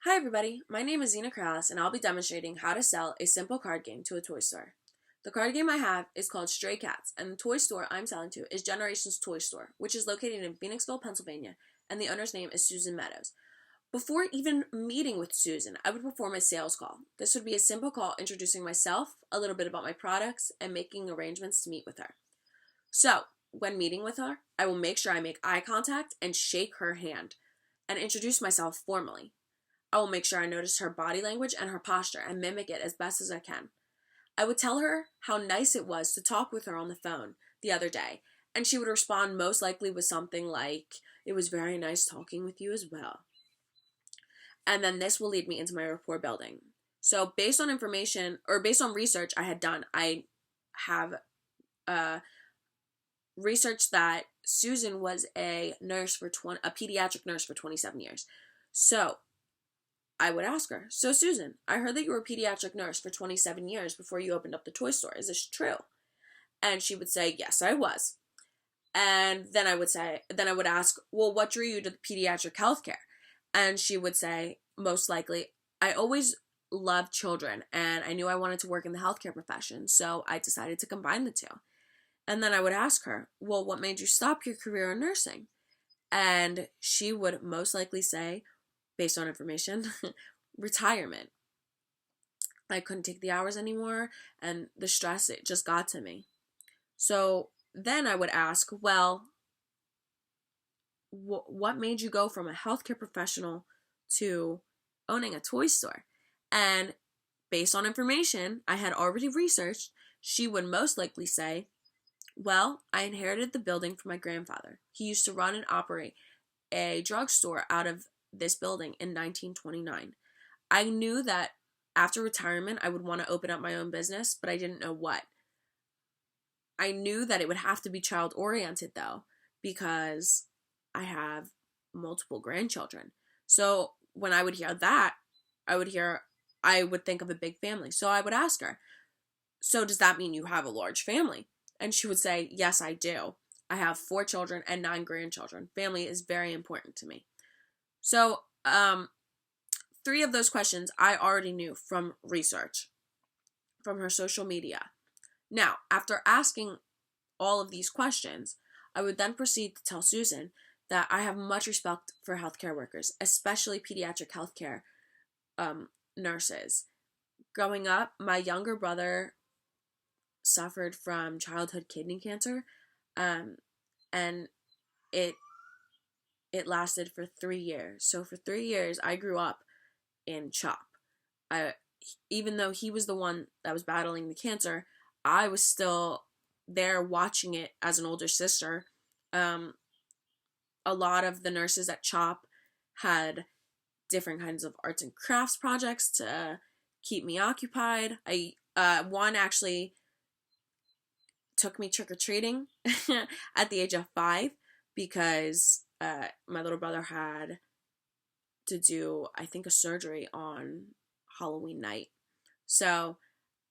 Hi everybody, my name is Zena Krauss and I'll be demonstrating how to sell a simple card game to a toy store. The card game I have is called Stray Cats, and the toy store I'm selling to is Generations Toy Store, which is located in Phoenixville, Pennsylvania, and the owner's name is Susan Meadows. Before even meeting with Susan, I would perform a sales call. This would be a simple call introducing myself, a little bit about my products, and making arrangements to meet with her. So, when meeting with her, I will make sure I make eye contact and shake her hand and introduce myself formally. I will make sure I notice her body language and her posture and mimic it as best as I can. I would tell her how nice it was to talk with her on the phone the other day, and she would respond most likely with something like, "It was very nice talking with you as well." And then this will lead me into my rapport building. So, based on research I had done, I have uh, researched that Susan was a pediatric nurse for 27 years. So, I would ask her, "So Susan, I heard that you were a pediatric nurse for 27 years before you opened up the toy store. Is this true?" And she would say, "Yes, I was." And then I would ask, "Well, what drew you to the pediatric healthcare?" And she would say, most likely, "I always loved children and I knew I wanted to work in the healthcare profession, so I decided to combine the two." And then I would ask her, "Well, what made you stop your career in nursing?" And she would most likely say, based on information, retirement. I couldn't take the hours anymore, and the stress, it just got to me. So then I would ask, "Well, what made you go from a healthcare professional to owning a toy store?" And based on information I had already researched, she would most likely say, "Well, I inherited the building from my grandfather. He used to run and operate a drugstore out of this building in 1929. I knew that after retirement, I would want to open up my own business, but I didn't know what. I knew that it would have to be child oriented though, because I have multiple grandchildren. So when I would hear that, I would think of a big family. So I would ask her, "So does that mean you have a large family?" And she would say, "Yes, I do. I have 4 children and 9 grandchildren. Family is very important to me." So, 3 of those questions I already knew from research, from her social media. Now, after asking all of these questions, I would then proceed to tell Susan that I have much respect for healthcare workers, especially pediatric healthcare nurses. Growing up, my younger brother suffered from childhood kidney cancer, um, and it it lasted for 3 years. So for 3 years, I grew up in CHOP. I, Even though he was the one that was battling the cancer, I was still there watching it as an older sister. Um, a lot of the nurses at CHOP had different kinds of arts and crafts projects to keep me occupied. One actually took me trick or treating at the age of 5 because my little brother had to do, I think, a surgery on Halloween night. So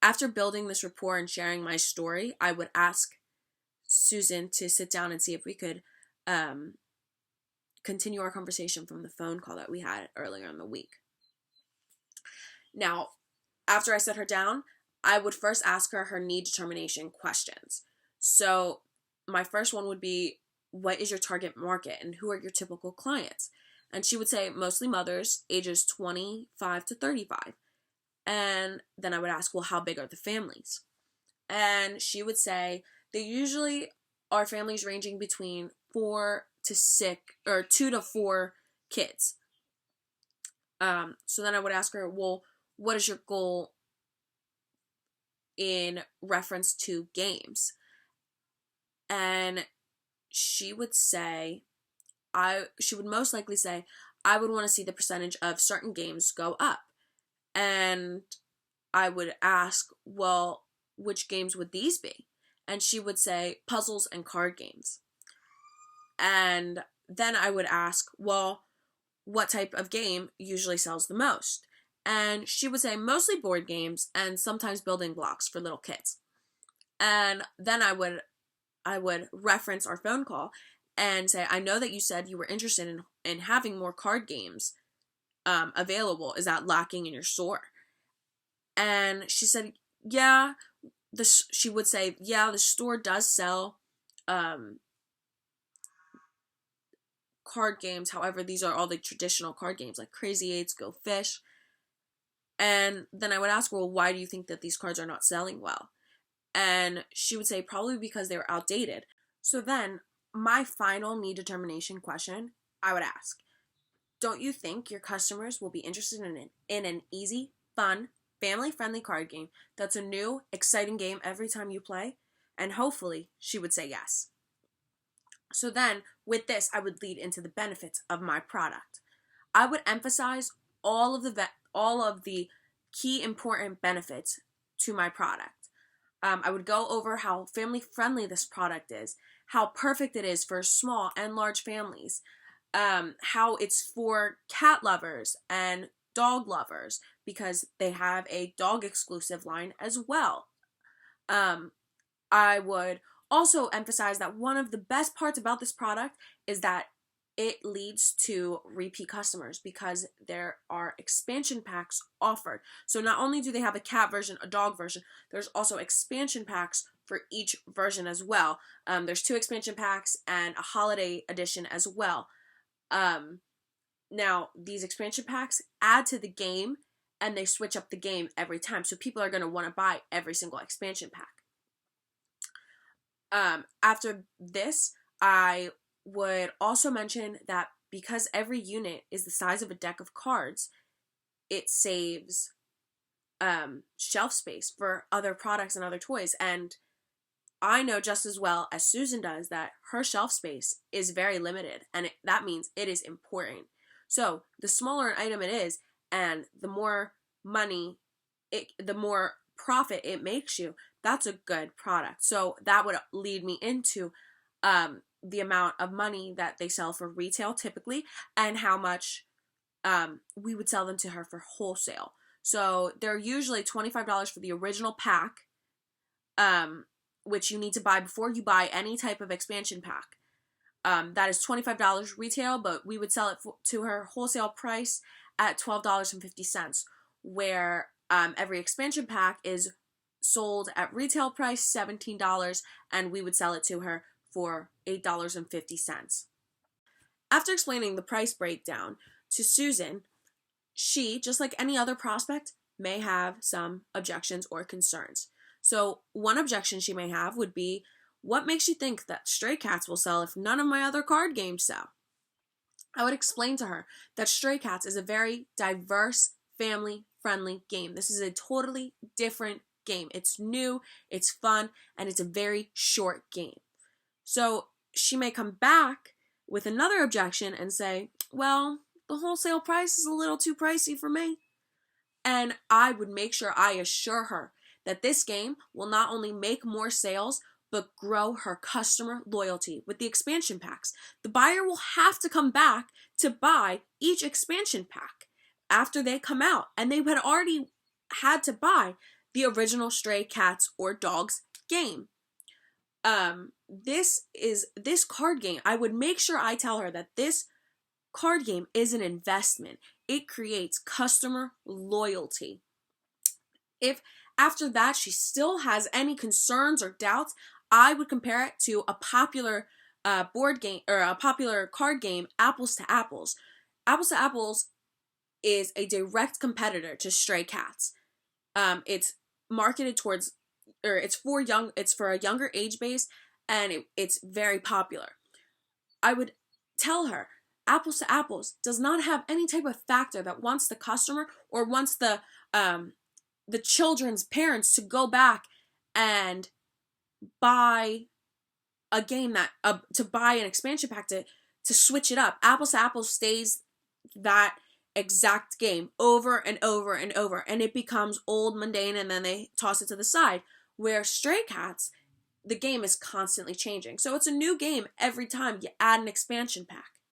after building this rapport and sharing my story, I would ask Susan to sit down and see if we could continue our conversation from the phone call that we had earlier in the week. Now, after I set her down, I would first ask her need determination questions. So my first one would be, what is your target market and who are your typical clients? And she would say mostly mothers, ages 25 to 35. And then I would ask, well, how big are the families? And she would say they usually are families ranging between 2 to 4 kids. So then I would ask her, well, what is your goal in reference to games? And she would most likely say, I would want to see the percentage of certain games go up. And I would ask, well, which games would these be? And she would say puzzles and card games. And then I would ask, well, what type of game usually sells the most? And she would say mostly board games and sometimes building blocks for little kids. And then I would reference our phone call and say, I know that you said you were interested in having more card games available? Is that lacking in your store? And she said, yeah. She would say, yeah, the store does sell card games. However, these are all the traditional card games like Crazy Eights, Go Fish. And then I would ask her, well, why do you think that these cards are not selling well? And she would say, probably because they were outdated. So then, my final need determination question I would ask, don't you think your customers will be interested in an easy, fun, family-friendly card game that's a new, exciting game every time you play? And hopefully, she would say yes. So then, with this, I would lead into the benefits of my product. I would emphasize all of the key important benefits to my product. I would go over how family-friendly this product is, how perfect it is for small and large families, how it's for cat lovers and dog lovers because they have a dog exclusive line as well. I would also emphasize that one of the best parts about this product is that it leads to repeat customers because there are expansion packs offered. So not only do they have a cat version, a dog version, there's also expansion packs for each version as well. There's 2 expansion packs and a holiday edition as well. Now, these expansion packs add to the game and they switch up the game every time. So people are going to want to buy every single expansion pack. After this, I would also mention that because every unit is the size of a deck of cards, it saves shelf space for other products and other toys. And I know just as well as Susan does that her shelf space is very limited, and that means it is important. So the smaller an item it is, and the more the more profit it makes you, that's a good product. So that would lead me into the amount of money that they sell for retail typically, and how much we would sell them to her for wholesale. So they're usually $25 for the original pack, which you need to buy before you buy any type of expansion pack. That is $25 retail, but we would sell it to her wholesale price at $12.50, where every expansion pack is sold at retail price $17, and we would sell it to her for $8.50. After explaining the price breakdown to Susan, she, just like any other prospect, may have some objections or concerns. So one objection she may have would be, what makes you think that Stray Cats will sell if none of my other card games sell? I would explain to her that Stray Cats is a very diverse, family-friendly game. This is a totally different game. It's new, it's fun, and it's a very short game. So she may come back with another objection and say, well, the wholesale price is a little too pricey for me. And I would make sure I assure her that this game will not only make more sales, but grow her customer loyalty with the expansion packs. The buyer will have to come back to buy each expansion pack after they come out, and they had already had to buy the original Stray Cats or Dogs game. This card game, I would make sure I tell her that this card game is an investment. It creates customer loyalty. If after that she still has any concerns or doubts, I would compare it to a popular board game or a popular card game, Apples to Apples. Apples to Apples is a direct competitor to Stray Cats. It's marketed towards, or it's for a younger age base, and it's very popular. I would tell her Apples to Apples does not have any type of factor that wants the customer or wants the children's parents to go back and buy a game to buy an expansion pack to switch it up. Apples to Apples stays that exact game over and over and over, and it becomes old, mundane, and then they toss it to the side. Where Stray Cats, the game is constantly changing. So it's a new game every time you add an expansion pack.